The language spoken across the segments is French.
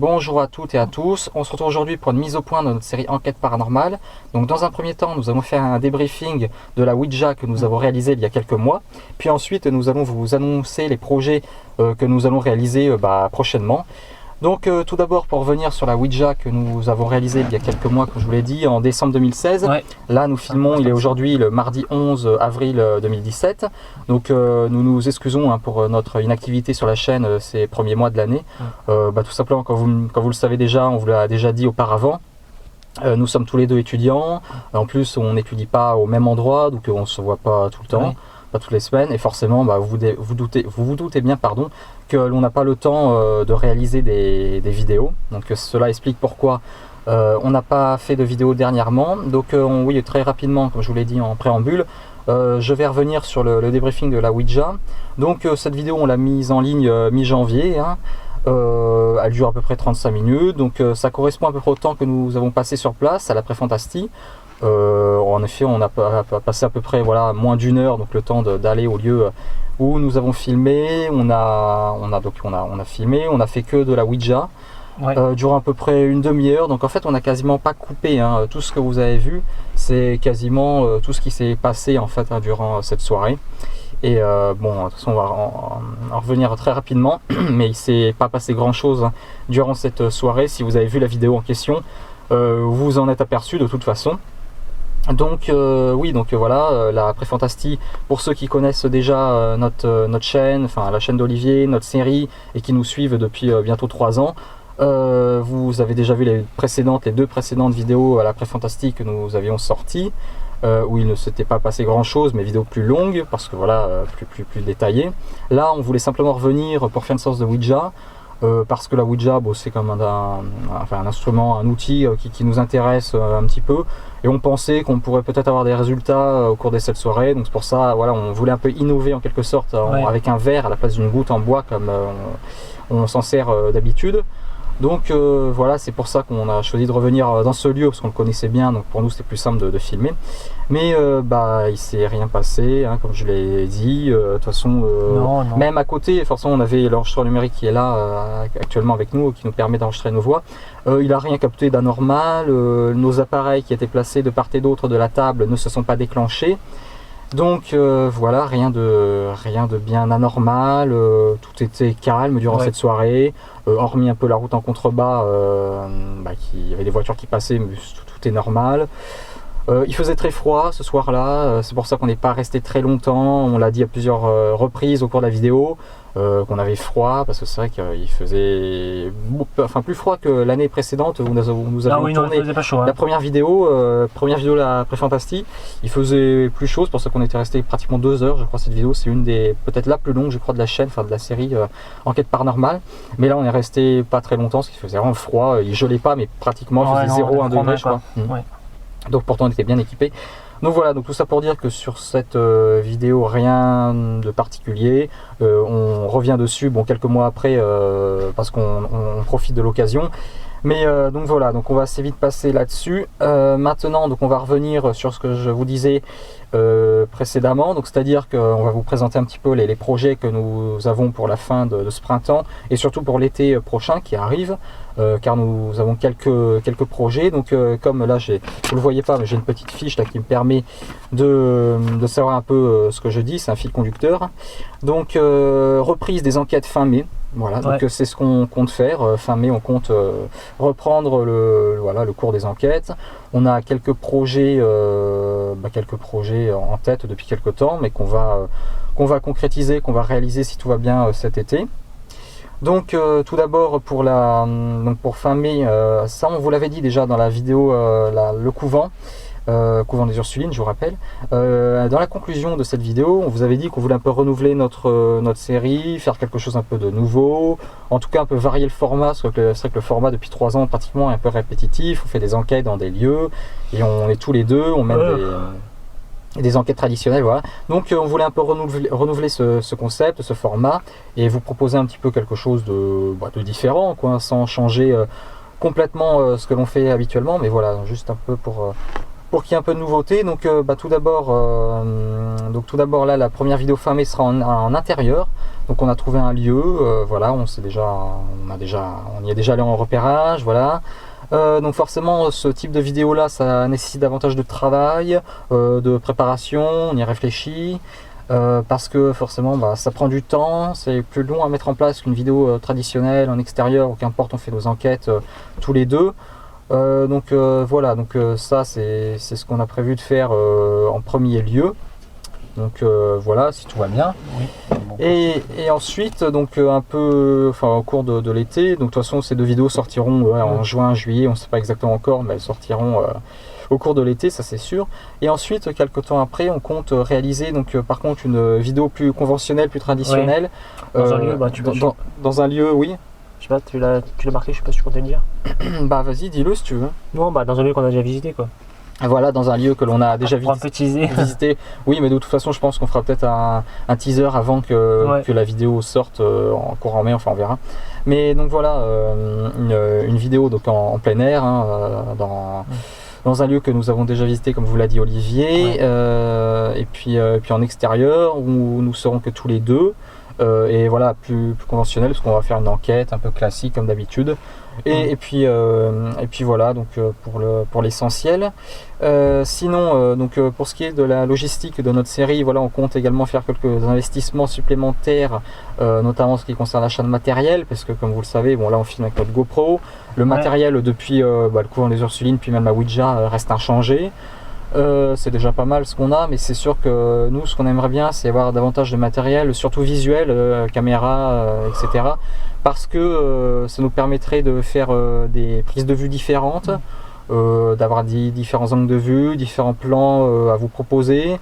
Bonjour à toutes et à tous, on se retrouve aujourd'hui pour une mise au point de notre série Enquête paranormale. Donc dans un premier temps, nous allons faire un débriefing de la Ouija que nous avons réalisé il y a quelques mois. Puis ensuite, nous allons vous annoncer les projets que nous allons réaliser prochainement. Donc tout d'abord, pour revenir sur la Ouija que nous avons réalisée il y a quelques mois, comme je vous l'ai dit, en décembre 2016. Ouais. Là, nous filmons, il est aujourd'hui le mardi 11 avril 2017. Donc nous nous excusons pour notre inactivité sur la chaîne ces premiers mois de l'année. Tout simplement, comme vous le savez déjà, on vous l'a déjà dit auparavant. Nous sommes tous les deux étudiants. En plus, on n'étudie pas au même endroit, donc on ne se voit pas tout le temps. Ouais. Pas toutes les semaines, et forcément vous vous doutez bien que l'on n'a pas le temps de réaliser des vidéos. Donc cela explique pourquoi on n'a pas fait de vidéo dernièrement. Donc oui, très rapidement, comme je vous l'ai dit en préambule, je vais revenir sur le débriefing de la Ouija. Donc cette vidéo, on l'a mise en ligne mi-janvier, hein. Elle dure à peu près 35 minutes, donc ça correspond à peu près au temps que nous avons passé sur place à la Préfantastie. En effet, on a passé à peu près moins d'une heure, donc le temps d'aller au lieu où nous avons filmé. On a filmé, on a fait que de la Ouija, ouais. Durant à peu près une demi-heure. Donc en fait, on n'a quasiment pas coupé, hein. Tout ce que vous avez vu, c'est quasiment tout ce qui s'est passé en fait durant cette soirée. Et bon, de toute façon, on va en revenir très rapidement, mais il ne s'est pas passé grand-chose durant cette soirée. Si vous avez vu la vidéo en question, vous vous en êtes aperçu de toute façon. Donc oui, donc voilà, la Préfantastie, pour ceux qui connaissent déjà notre chaîne, enfin la chaîne d'Olivier, notre série, et qui nous suivent depuis bientôt 3 ans, vous avez déjà vu les deux précédentes vidéos à la Préfantastie que nous avions sorties, où il ne s'était pas passé grand chose, mais vidéos plus longues, parce que voilà, plus détaillées. Là, on voulait simplement revenir pour faire une séance de Ouija, parce que la Ouija, c'est comme un instrument, un outil qui nous intéresse un petit peu, et on pensait qu'on pourrait peut-être avoir des résultats au cours de cette soirée. Donc c'est pour ça, voilà, on voulait un peu innover en quelque sorte, ouais. Avec un verre à la place d'une goutte en bois comme on s'en sert d'habitude. Donc voilà, c'est pour ça qu'on a choisi de revenir dans ce lieu, parce qu'on le connaissait bien, donc pour nous c'était plus simple de filmer. Mais il s'est rien passé, hein, comme je l'ai dit. De toute façon, non. Même à côté, forcément on avait l'enregistreur numérique qui est là actuellement avec nous, qui nous permet d'enregistrer nos voix. Il n'a rien capté d'anormal, nos appareils qui étaient placés de part et d'autre de la table ne se sont pas déclenchés. Donc voilà, rien de bien anormal, tout était calme durant cette soirée, hormis un peu la route en contrebas, il y avait des voitures qui passaient, mais tout est normal. Il faisait très froid ce soir-là, c'est pour ça qu'on n'est pas resté très longtemps. On l'a dit à plusieurs reprises au cours de la vidéo, qu'on avait froid, parce que c'est vrai qu'il faisait plus froid que l'année précédente où nous avions tourné la première vidéo de la Préfantastie. Il faisait plus chaud, c'est pour ça qu'on était resté pratiquement 2 heures. Je crois cette vidéo, c'est une des peut-être la plus longue, je crois, de la chaîne, de la série Enquête paranormale. Mais là, on est resté pas très longtemps, parce qu'il faisait vraiment froid. Il gelait pas, mais pratiquement il faisait 0,1 degré, je crois. Ouais. Donc pourtant, on était bien équipé. Donc voilà, donc tout ça pour dire que sur cette vidéo, rien de particulier. On revient dessus quelques mois après, parce qu'on profite de l'occasion. Mais donc voilà, donc on va assez vite passer là-dessus. Maintenant, donc on va revenir sur ce que je vous disais précédemment. Donc c'est-à-dire qu'on va vous présenter un petit peu les projets que nous avons pour la fin de ce printemps, et surtout pour l'été prochain qui arrive. Car nous avons quelques projets. Donc comme là, vous ne le voyez pas, mais j'ai une petite fiche là qui me permet de savoir un peu ce que je dis. C'est un fil conducteur. Donc reprise des enquêtes fin mai. Voilà, donc c'est ce qu'on compte faire. Fin mai, on compte reprendre le cours des enquêtes. On a quelques projets en tête depuis quelques temps, mais qu'on va concrétiser, qu'on va réaliser si tout va bien cet été. Donc tout d'abord pour fin mai, ça on vous l'avait dit déjà dans la vidéo le couvent des Ursulines, je vous rappelle. Dans la conclusion de cette vidéo, on vous avait dit qu'on voulait un peu renouveler notre série, faire quelque chose un peu de nouveau, en tout cas un peu varier le format, parce que c'est vrai que le format depuis 3 ans pratiquement est un peu répétitif. On fait des enquêtes dans des lieux, et on est tous les deux, on mène des enquêtes traditionnelles, voilà. Donc on voulait un peu renouveler ce concept, ce format, et vous proposer un petit peu quelque chose de différent, quoi, sans changer complètement ce que l'on fait habituellement, mais voilà, juste un peu pour pour qu'il y ait un peu de nouveauté. Donc tout d'abord là, la première vidéo filmée sera en intérieur. Donc on a trouvé un lieu, voilà, on y est déjà allé en repérage, voilà. Donc forcément ce type de vidéo là, ça nécessite davantage de travail, de préparation, on y réfléchit. Parce que forcément ça prend du temps, c'est plus long à mettre en place qu'une vidéo traditionnelle en extérieur, ou qu'importe, on fait nos enquêtes tous les deux. Voilà, ça c'est ce qu'on a prévu de faire en premier lieu. Donc voilà, si tout va bien. Oui. Et ensuite, donc au cours de l'été, donc de toute façon ces 2 vidéos sortiront en juin, juillet, on ne sait pas exactement encore, mais elles sortiront au cours de l'été, ça c'est sûr. Et ensuite, quelques temps après, on compte réaliser par contre une vidéo plus conventionnelle, plus traditionnelle. Ouais. Dans un lieu, dans un lieu, oui. Je sais pas, tu l'as marqué, je sais pas si tu comptes le dire. Bah vas-y, dis-le si tu veux. Non, dans un lieu qu'on a déjà visité, quoi. Voilà, dans un lieu que l'on a déjà visité. Oui, mais de toute façon, je pense qu'on fera peut-être un teaser avant que la vidéo sorte en courant mai, enfin on verra. Mais donc voilà, une vidéo donc en plein air, dans un lieu que nous avons déjà visité, comme vous l'a dit Olivier, et puis en extérieur, où nous serons que tous les deux. Et voilà, plus conventionnel, parce qu'on va faire une enquête un peu classique comme d'habitude. Et puis voilà, donc pour l'essentiel. Sinon, pour ce qui est de la logistique de notre série, voilà, on compte également faire quelques investissements supplémentaires, notamment en ce qui concerne l'achat de matériel, parce que comme vous le savez, bon là on filme avec notre GoPro. Le matériel depuis le couvent des Ursulines, puis même la Ouija, reste inchangé. C'est déjà pas mal ce qu'on a, mais c'est sûr que nous, ce qu'on aimerait bien, c'est avoir davantage de matériel, surtout visuel, caméra, etc. Parce que ça nous permettrait de faire des prises de vue différentes, d'avoir différents angles de vue, différents plans à vous proposer.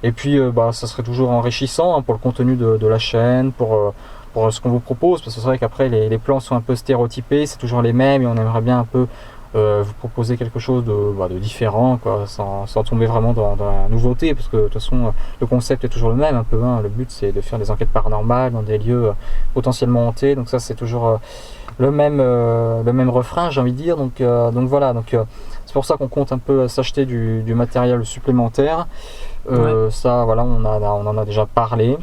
Et puis ça serait toujours enrichissant pour le contenu de la chaîne, pour ce qu'on vous propose, parce que c'est vrai qu'après les plans sont un peu stéréotypés, c'est toujours les mêmes, et on aimerait bien un peu vous proposer quelque chose de différent, quoi, sans tomber vraiment dans la nouveauté, parce que de toute façon le concept est toujours le même un peu, le but c'est de faire des enquêtes paranormales dans des lieux potentiellement hantés, donc ça c'est toujours le même refrain, j'ai envie de dire. Donc voilà, c'est pour ça qu'on compte un peu s'acheter du matériel supplémentaire. Ça voilà, on en a déjà parlé.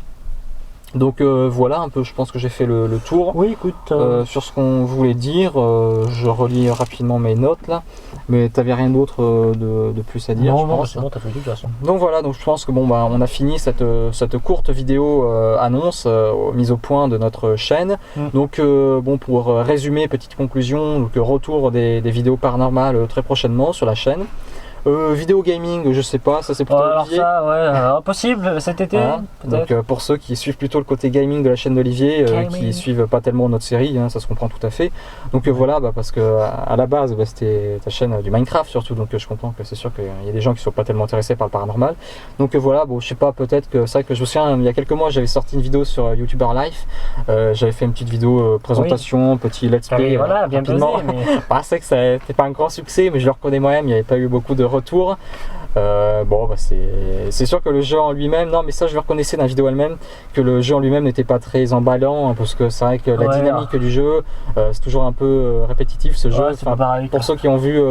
Donc voilà un peu, je pense que j'ai fait le tour. Oui, écoute, sur ce qu'on voulait dire. Je relis rapidement mes notes là, mais t'avais rien d'autre de plus à dire? Non, c'est bon, t'as fait tout de toute façon. Donc voilà, donc je pense que on a fini cette courte vidéo annonce mise au point de notre chaîne. Donc pour résumer, petite conclusion, donc retour des vidéos paranormales très prochainement sur la chaîne. Vidéo gaming, je sais pas, ça c'est plutôt Olivier. Alors ça, impossible cet été, donc pour ceux qui suivent plutôt le côté gaming de la chaîne d'Olivier, qui suivent pas tellement notre série, ça se comprend tout à fait. Donc voilà, parce que à la base c'était ta chaîne du Minecraft surtout, donc je comprends que c'est sûr qu'il y a des gens qui sont pas tellement intéressés par le paranormal. Donc voilà, je sais pas, peut-être que c'est vrai que je me souviens, il y a quelques mois j'avais sorti une vidéo sur YouTuber Life, j'avais fait une petite vidéo présentation, petit let's play, voilà, bien rapidement. posé, mais... c'est vrai que ça n'était pas un grand succès, mais je le reconnais moi-même, il n'y avait pas eu beaucoup de retour. C'est sûr que le jeu en lui-même, non mais ça je le reconnaissais dans la vidéo elle-même, que le jeu en lui-même n'était pas très emballant, parce que c'est vrai que la dynamique du jeu, c'est toujours un peu répétitif ce jeu, pour ceux qui ont vu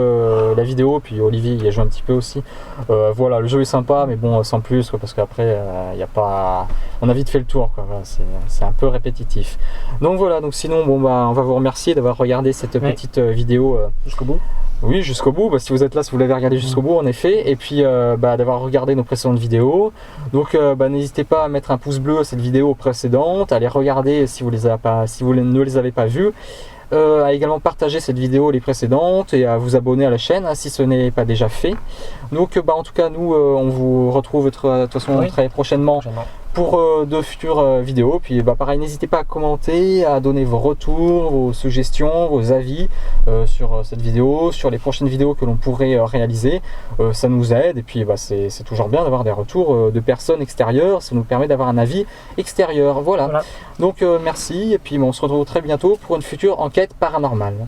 la vidéo, puis Olivier y a joué un petit peu aussi. Voilà, le jeu est sympa, mais bon, sans plus, parce qu'après y a pas... on a vite fait le tour, quoi. Voilà, c'est un peu répétitif. Donc voilà, donc sinon on va vous remercier d'avoir regardé cette petite vidéo jusqu'au bout. Oui, jusqu'au bout, si vous êtes là, si vous l'avez regardé jusqu'au bout en effet, et puis d'avoir regardé nos précédentes vidéos. Donc n'hésitez pas à mettre un pouce bleu à cette vidéo précédente, à les regarder si vous ne les avez pas vues, à également partager cette vidéo, les précédentes, et à vous abonner à la chaîne si ce n'est pas déjà fait. Donc en tout cas nous on vous retrouve de toute façon très prochainement pour de futures vidéos. Puis pareil, n'hésitez pas à commenter, à donner vos retours, vos suggestions, vos avis sur cette vidéo, sur les prochaines vidéos que l'on pourrait réaliser. Ça nous aide, et puis c'est toujours bien d'avoir des retours de personnes extérieures, ça nous permet d'avoir un avis extérieur. Voilà. Donc merci, et puis on se retrouve très bientôt pour une future enquête paranormale.